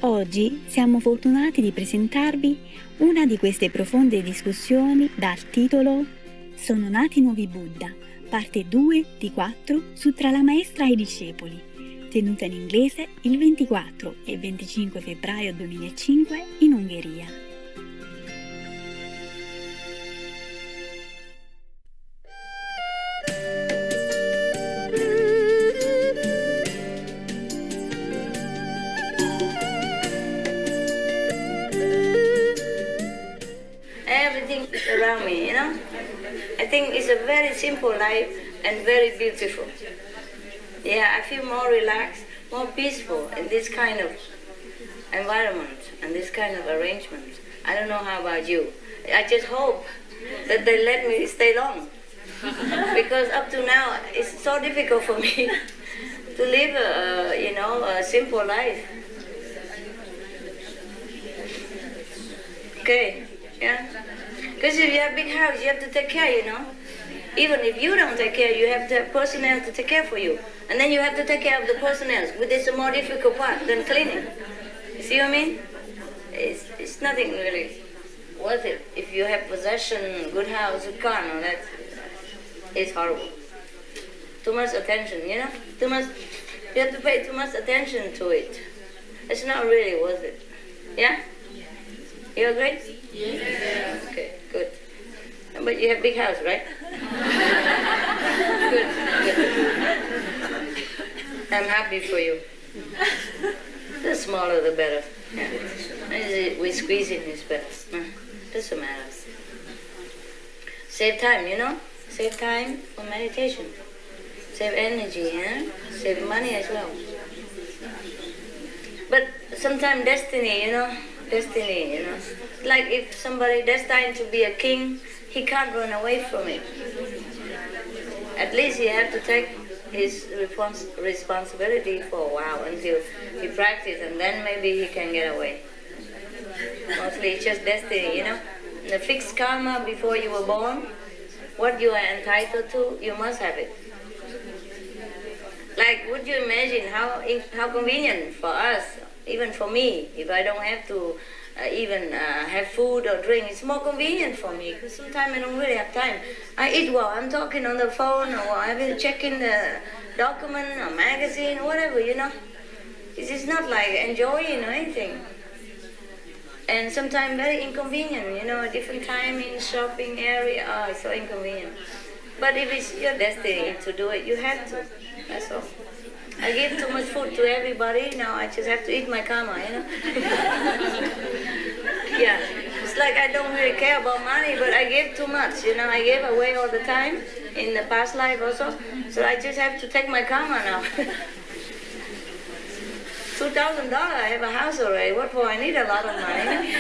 Oggi siamo fortunati di presentarvi una di queste profonde discussioni dal titolo Sono nati nuovi Buddha, parte 2 di 4 su Tra la maestra e i discepoli, tenuta in inglese il 24 e 25 febbraio 2005 in Ungheria. Everything is around me, I think it's a very simple life and very beautiful. Yeah, I feel more relaxed, more peaceful in this kind of environment and this kind of arrangement. I don't know how about you. I just hope that they let me stay long. Because up to now, it's so difficult for me to live a simple life. Okay, yeah? Because if you have a big house, you have to take care, Even if you don't take care, you have to have personnel to take care for you. And then you have to take care of the personnel, which is a more difficult part than cleaning. You see what I mean? It's nothing really worth it. If you have possession, good house, good car, no, that is horrible. Too much attention, Too much. You have to pay too much attention to it. It's not really worth it. Yeah? You agree? Yes. Okay, good. But you have a big house, right? Good. I'm happy for you. The smaller the better. Yeah. We squeeze in is better. Doesn't matter. Save time, Save time for meditation. Save energy, Save money as well. But sometimes destiny, Like if somebody destined to be a king, he can't run away from it. At least he has to take his responsibility for a while until he practices, and then maybe he can get away. Mostly it's just destiny, The fixed karma before you were born, what you are entitled to, you must have it. Like, would you imagine how convenient for us, even for me, if I don't have to even have food or drink, it's more convenient for me, because sometimes I don't really have time. I eat while I'm talking on the phone, or I've been checking the document or magazine, or whatever, It's just not like enjoying or anything. And sometimes very inconvenient, a different time in shopping area, it's so inconvenient. But if it's your destiny to do it, you have to, that's all. I give too much food to everybody, now I just have to eat my karma, Yeah, it's like I don't really care about money, but I give too much, I gave away all the time in the past life also, so I just have to take my karma now. $2,000, I have a house already, what for? I need a lot of money.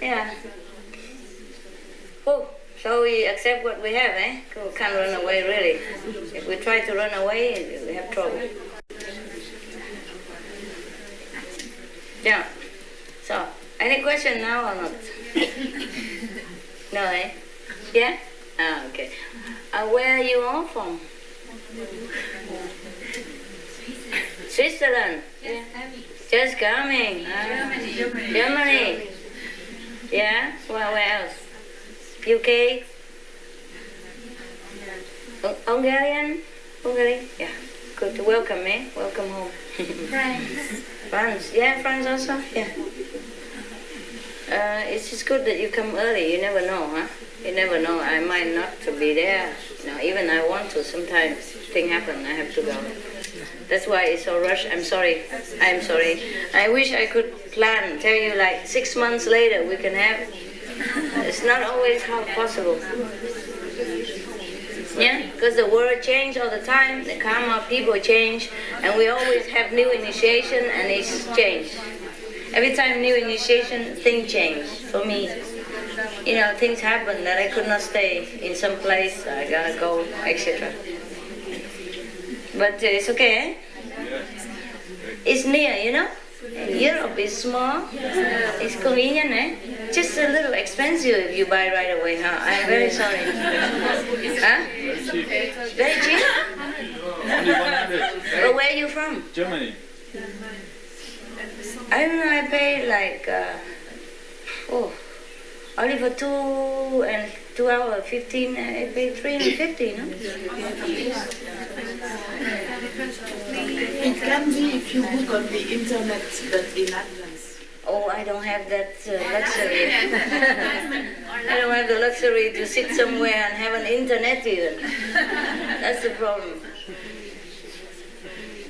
Yeah. Oh. So we accept what we have, We can't run away, really. If we try to run away, we have trouble. Yeah. So, any question now or not? No, Yeah? Ah, okay. Where are you all from? Switzerland? Yeah. Just coming? Germany? Yeah? Where else? UK? Hungarian? Hungary? Yeah. Good. Welcome, Welcome home. France. Yeah, France also? Yeah. It's just good that you come early. You never know, You never know. I might not to be there. Even I want to. Sometimes things happen. I have to go. That's why it's so rushed. I'm sorry. I wish I could tell you like 6 months later we can have. It's not always how possible. Yeah, because the world changes all the time, the karma, people change, and we always have new initiation and it's changed. Every time new initiation, things change. For me, things happen that I could not stay in some place, I gotta go, etc. But it's okay, It's near, Europe is small, it's convenient, Just a little expensive if you buy right away, I'm very sorry. Very cheap? But where are you from? Germany. I don't know, I paid like, only for 2 hours, 15, I paid 350, no? It can be if you book on the internet, but in advance. Oh, I don't have that luxury. I don't have the luxury to sit somewhere and have an internet even. That's the problem.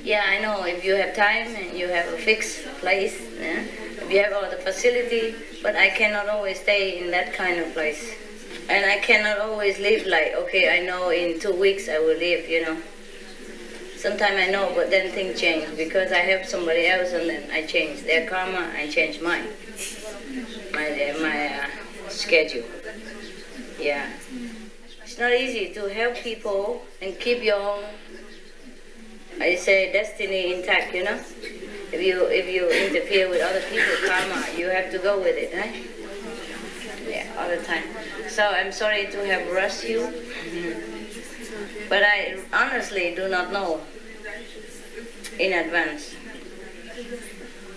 Yeah, I know, if you have time and you have a fixed place, if you have all the facility, but I cannot always stay in that kind of place. And I cannot always live like, okay, I know in 2 weeks I will leave, you know. Sometimes I know, but then things change because I have somebody else and then I change their karma, I change mine, my schedule. Yeah. It's not easy to help people and keep your own, I say, destiny intact, you know. If you interfere with other people's karma, you have to go with it, right? Yeah, all the time. So I'm sorry to have rushed you, but I honestly do not know in advance.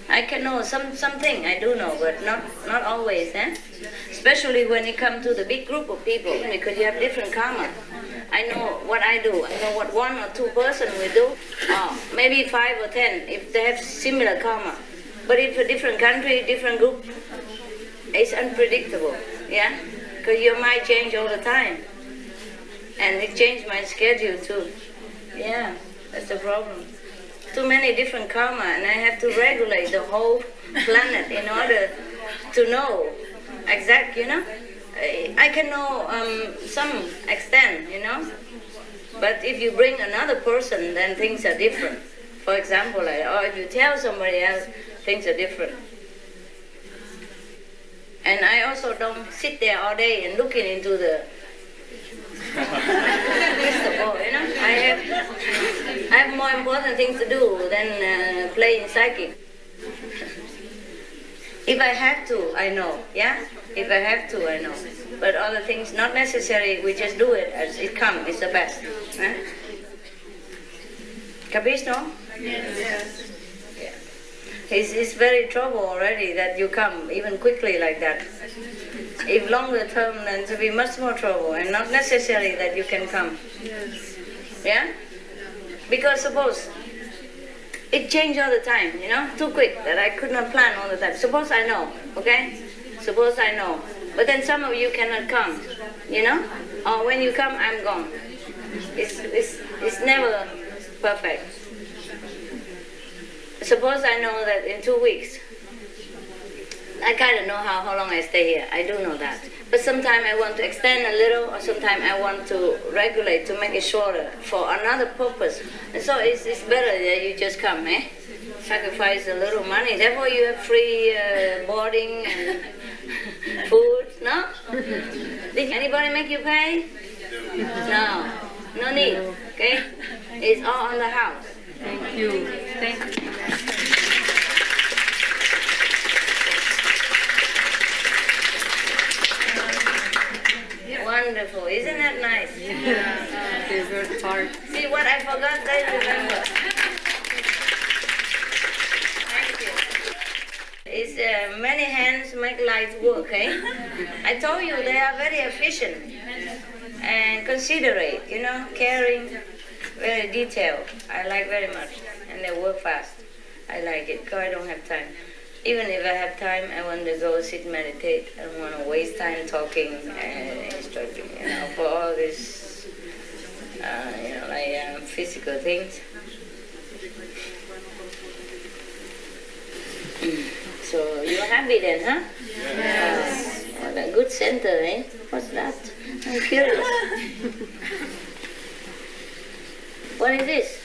I can know something, I do know, but not always, especially when it comes to the big group of people, because you have different karma. I know what I do, I know what 1 or 2 person will do, maybe 5 or 10 if they have similar karma. But if a different country, different group, it's unpredictable, yeah? Because your mind change all the time. And it changed my schedule too. Yeah, that's the problem. Too many different karma, and I have to regulate the whole planet in order to know exact, you know? I can know some extent, you know? But if you bring another person, then things are different. For example, or if you tell somebody else, things are different. And I also don't sit there all day and looking into the crystal ball, you know. I have more important things to do than playing psychic. If I have to, I know, yeah? If I have to, I know. But other things, not necessary, we just do it as it comes, it's the best. Capish, no? Yes. Yeah. It's very trouble already that you come, even quickly like that. If longer term, then it will be much more trouble, and not necessary that you can come. Yes. Yeah? Because suppose, it changes all the time, you know, too quick that I could not plan all the time. Suppose I know, okay? Suppose I know. But then some of you cannot come, you know? Or when you come, I'm gone. It's never perfect. Suppose I know that in 2 weeks, I kind of know how long I stay here. I do know that. But sometimes I want to extend a little, or sometimes I want to regulate to make it shorter for another purpose. And so it's better that you just come, sacrifice a little money. Therefore you have free boarding and food, no? Did anybody make you pay? No. No need, okay? It's all on the house. Thank you. Thank you. Wonderful, isn't that nice? Yeah. Favorite part. See what I forgot, they remember. Thank you. It's many hands make light work, I told you they are very efficient and considerate, you know, caring, very detailed. I like very much, and they work fast. I like it because I don't have time. Even if I have time, I want to go sit meditate. I don't want to waste time talking and instructing, you know, for all this, you know, like physical things. So you're happy then, huh? Yes. What a good center, What's that? I'm curious. What is this?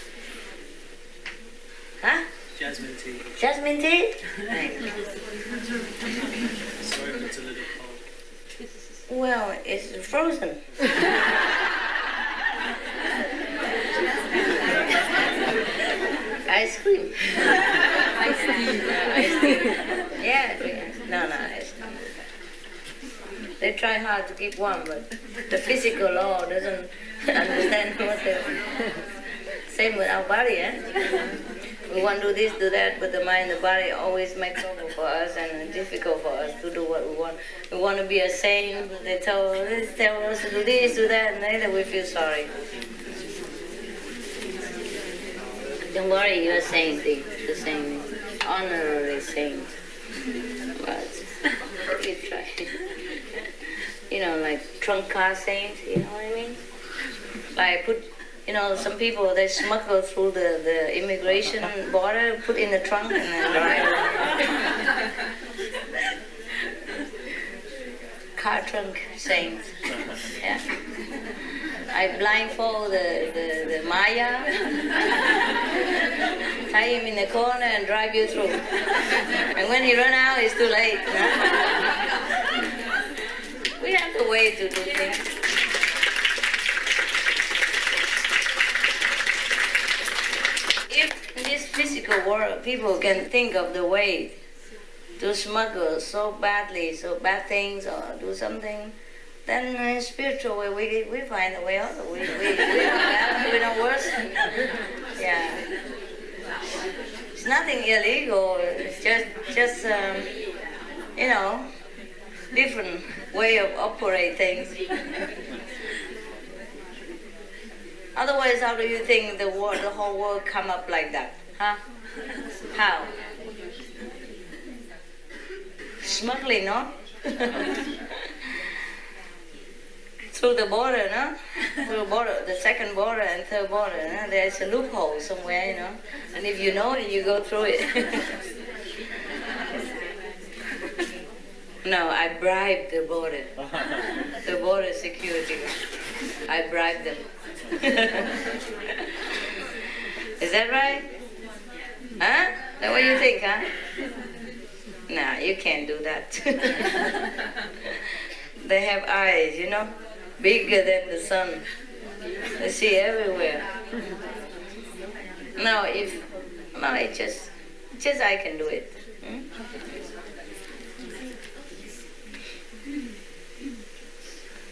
Huh? Jasmine tea. Jasmine tea? Sorry if it's a little cold. Well, it's frozen. Ice cream. Ice cream. Yeah, no, ice cream. They try hard to keep warm, but the physical law doesn't understand what they. Same with our body, We want to do this, do that, but the mind, the body always make trouble for us and difficult for us to do what we want. We want to be a saint, but they tell us to do this, do that, and later we feel sorry. Don't worry, you're a saint, the saint, honorary saint. But we try. Like trunk car saint, you know what I mean? Like some people, they smuggle through the immigration border, put in the trunk and then drive. Car trunk saint. Yeah. I blindfold the Maya, tie him in the corner and drive you through. And when he run out, it's too late. We have the way to do things. If in this physical world people can think of the way to smuggle so badly, so bad things, or do something, then in spiritual way we find a way out. We don't bad, we don't worse. Yeah. It's nothing illegal. It's just different way of operating things. Otherwise, how do you think the whole world come up like that? Huh? How? Smuggling, no? Through the border, no? Through border, the second border and third border, no? There's a loophole somewhere, and if you know it, you go through it. No, I bribed the border security. I bribed them. Is that right? Huh? Is that what you think, huh? No, you can't do that. They have eyes, bigger than the sun. They see everywhere. No, it's just I can do it.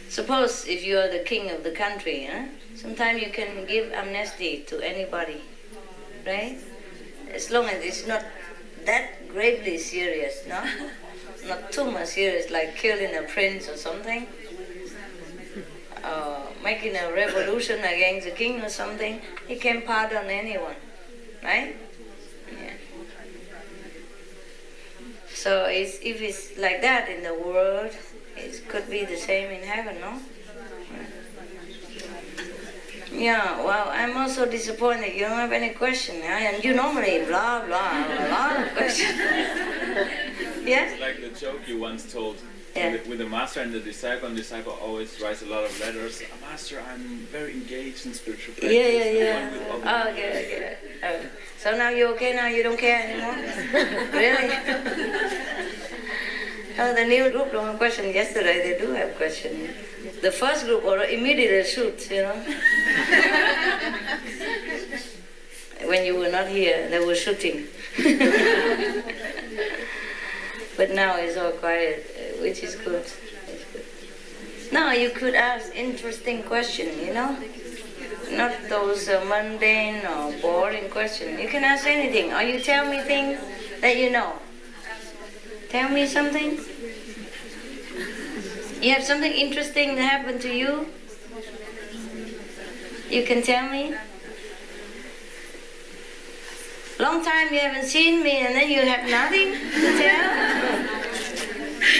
Suppose if you are the king of the country, sometimes you can give amnesty to anybody, right? As long as it's not that gravely serious, no? Not too much serious, like killing a prince or something, making a revolution against the king or something. He can pardon anyone, right? Yeah. So if it's like that in the world, it could be the same in heaven, no? Yeah, well, I'm also disappointed you don't have any question. And you normally blah, blah, a lot of questions. Yes? It's like the joke you once told. Yeah. With the master and the disciple always writes a lot of letters. Master, I'm very engaged in spiritual practice. Yeah. Oh, okay. So now you're okay now? You don't care anymore? Really? The new group don't have questions. Yesterday they do have questions. The first group immediately shoot, When you were not here, they were shooting. But now it's all quiet, which is good. Now you could ask interesting questions, Not those mundane or boring questions. You can ask anything, or you tell me things that you know. Tell me something. You have something interesting that happened to you? You can tell me? Long time you haven't seen me and then you have nothing to tell?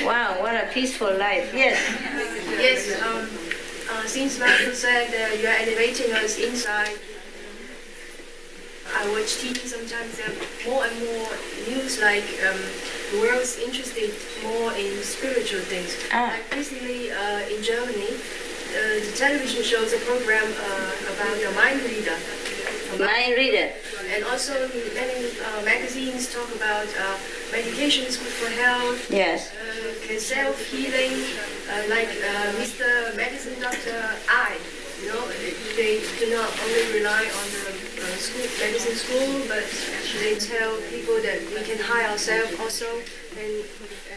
Wow, what a peaceful life. Yes. Yes, since Master said you are elevating us inside, I watch TV sometimes. There are more and more news like the world's interested more in spiritual things. Like recently in Germany, the television shows a program about a mind reader. Mind reader. And also many magazines talk about medication is good for health. Yes. Self-healing, like Mr. Medicine Dr. I. They do not only rely on the medicine school, but they tell people that we can heal ourselves also.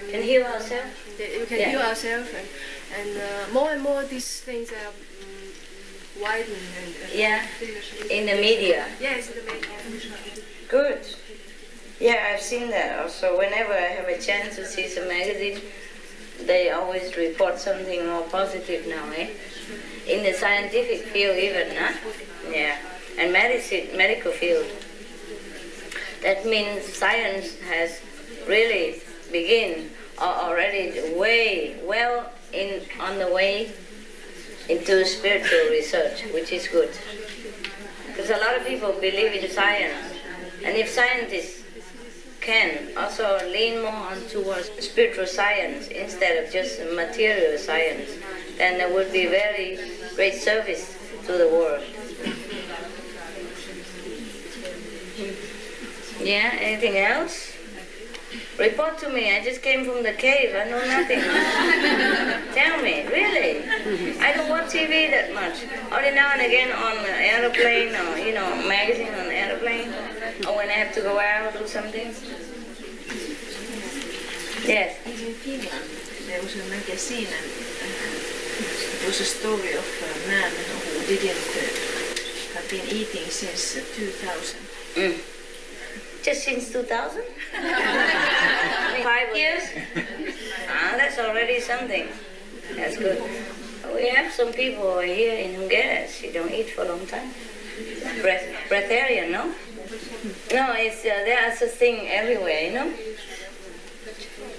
Can heal ourselves? We can heal ourselves, and more and more these things are widening. In the media. Yes, in the media. Good. Yeah, I've seen that also. Whenever I have a chance to see some magazine, they always report something more positive now, eh? In the scientific field even, huh? Yeah. And medical field. That means science has really begun or already on the way into spiritual research, which is good. Because a lot of people believe in science, and if scientists can also lean more on towards spiritual science instead of just material science, then there would be very great service to the world. Yeah, anything else? Report to me. I just came from the cave. I know nothing. Tell me, really. I don't watch TV that much. Only now and again on an airplane or, magazine on an airplane. Or when I have to go out or do something. Yes. In Finland, there was a magazine and it was a story of a man who didn't have been eating since 2000. Just since 2000? 5 years? That's already something. That's good. We have some people here in Hungary, they don't eat for a long time. Breatharian, no? No, there are such thing everywhere,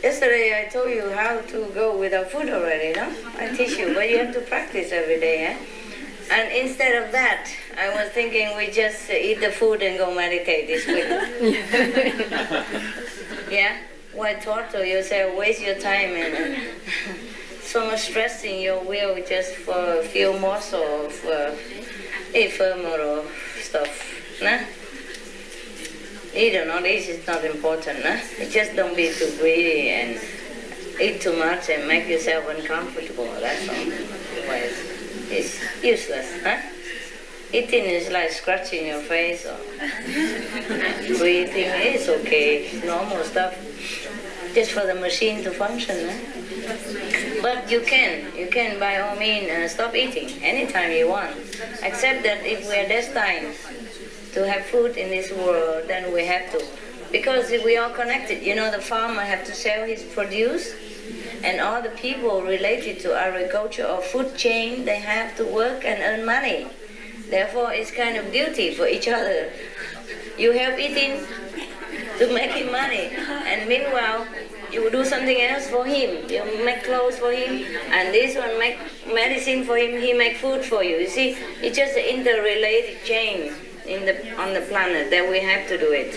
Yesterday I told you how to go without food already, I teach you, but you have to practice every day, eh? And instead of that, I was thinking we just eat the food and go meditate this week. Yeah? Why torture yourself, waste your time and so much stress in your will just for a few morsels of ephemeral stuff, nah? Eat or not eat is not important, nah? Just don't be too greedy and eat too much and make yourself uncomfortable, that's all. Otherwise, it's useless, huh? Eating is like scratching your face or breathing is okay, it's normal stuff. Just for the machine to function, huh? But you can by all means stop eating anytime you want. Except that if we are destined to have food in this world, then we have to. Because we are connected. The farmer have to sell his produce, and all the people related to agriculture or food chain, they have to work and earn money. Therefore, it's kind of duty for each other. You help eating to make him money, and meanwhile, you do something else for him. You make clothes for him, and this one make medicine for him, he make food for you. You see, it's just an interrelated chain on the planet that we have to do it.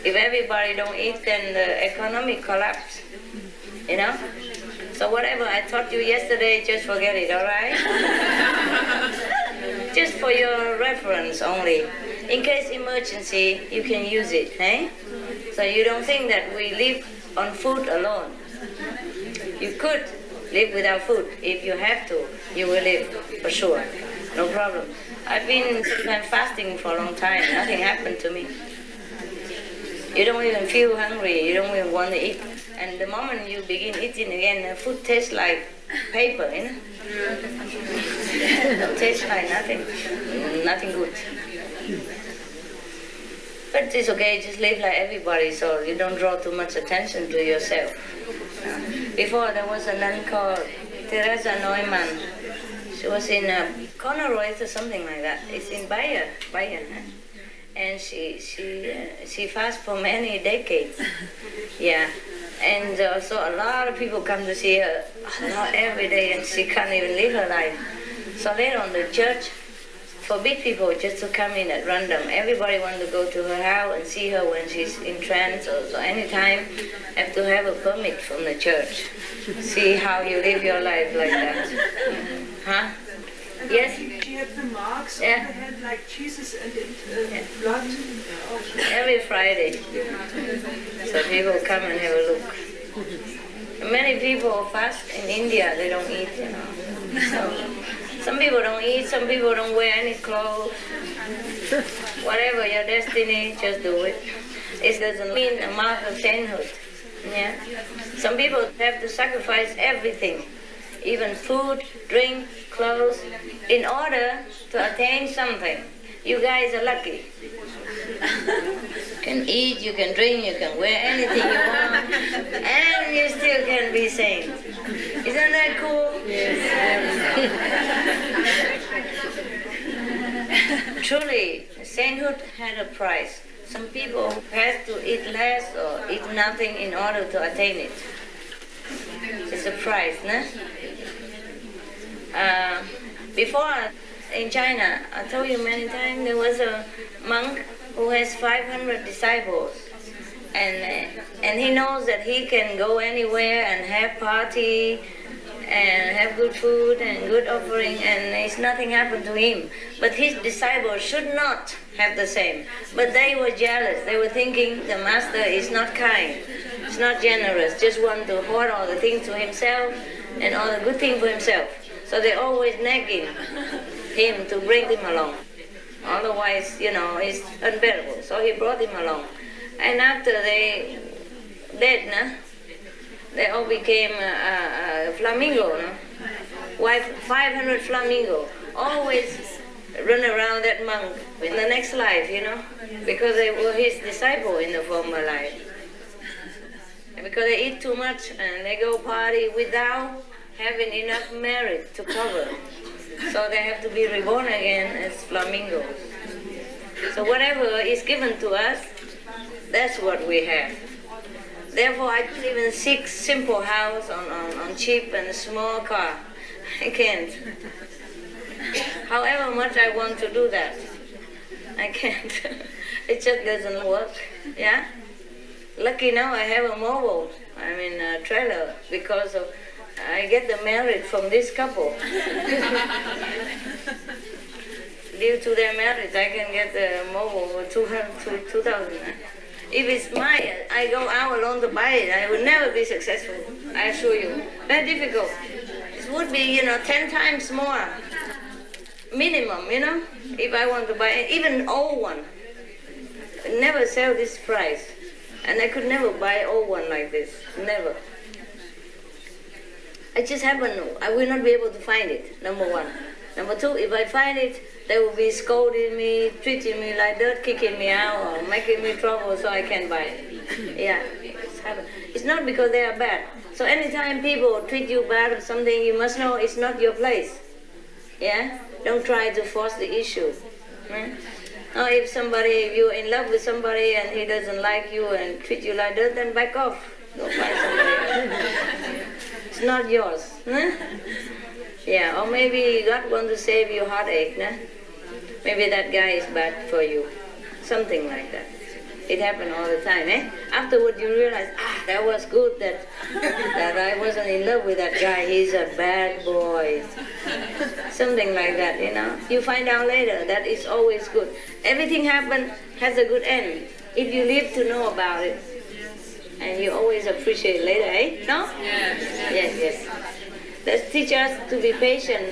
If everybody don't eat, then the economy collapse. So whatever I taught you yesterday, just forget it, all right? Just for your reference only. In case emergency, you can use it, eh? So you don't think that we live on food alone. You could live without food. If you have to, you will live, for sure. No problem. I've been sometimes fasting for a long time. Nothing happened to me. You don't even feel hungry. You don't even want to eat. And the moment you begin eating again, the food tastes like paper, Don't taste like nothing. Nothing good. But it's okay, just live like everybody so you don't draw too much attention to yourself. Before there was a nun called Teresa Neumann. She was in Conoroy or something like that. It's in Bayern, huh? And she fasted for many decades. Yeah. And so a lot of people come to see her every day, and she can't even live her life. So later on, the church forbid people just to come in at random. Everybody wants to go to her house and see her when she's in trance, or so anytime have to have a permit from the church. See how you live your life like that. Huh? Yes? She had the marks on Yeah. the head like Jesus and blood. Every Friday. So people come and have a look. Many people fast in India, they don't eat, So some people don't eat, some people don't wear any clothes. Whatever your destiny, just do it. It doesn't mean a mark of sainthood. Yeah. Some people have to sacrifice everything, even food, drink, clothes, in order to attain something. You guys are lucky. You can eat, you can drink, you can wear anything you want, and you still can be sane. Isn't that cool? Truly, sainthood had a price. Some people have to eat less or eat nothing in order to attain it. It's a price, no? Before, in China, I told you many times, there was a monk who has 500 disciples. And he knows that he can go anywhere and have party and have good food and good offering, and it's nothing happened to him. But his disciples should not have the same. But they were jealous. They were thinking the master is not kind, is not generous, just want to hoard all the things to himself and all the good things for himself. So they always nagging him to bring him along. Otherwise, it's unbearable. So he brought him along. And after they dead, they all became flamingo. 500 flamingo. Always run around that monk in the next life, because they were his disciple in the former life. And because they eat too much and they go party without having enough merit to cover. So they have to be reborn again as flamingos. So whatever is given to us, that's what we have. Therefore, I can't even seek simple house on cheap and small car. I can't. However much I want to do that, I can't. It just doesn't work. Yeah. Lucky now I have a mobile. A trailer because I get the merit from this couple. Due to their marriage, I can get the mobile for 2,000. If it's mine, I go out alone to buy it, I would never be successful, I assure you. Very difficult. It would be, 10 times more minimum, if I want to buy it, even old one. I'd never sell this price. And I could never buy old one like this, never. It just happened, I will not be able to find it, number one. Number two, if I find it, they will be scolding me, treating me like dirt, kicking me out, or making me trouble so I can't buy it. Yeah, it's happened. It's not because they are bad. So anytime people treat you bad or something, you must know it's not your place. Yeah? Don't try to force the issue. Or if you're in love with somebody and he doesn't like you and treat you like dirt, then back off. Go find somebody else. It's not yours. Yeah, or maybe God wants to save your heartache. Maybe that guy is bad for you. Something like that. It happened all the time. Afterward you realize, that was good that I wasn't in love with that guy. He's a bad boy. Something like that, You find out later that it's always good. Everything has a good end if you live to know about it. And you always appreciate later, No? Yes. Let's teach us to be patient,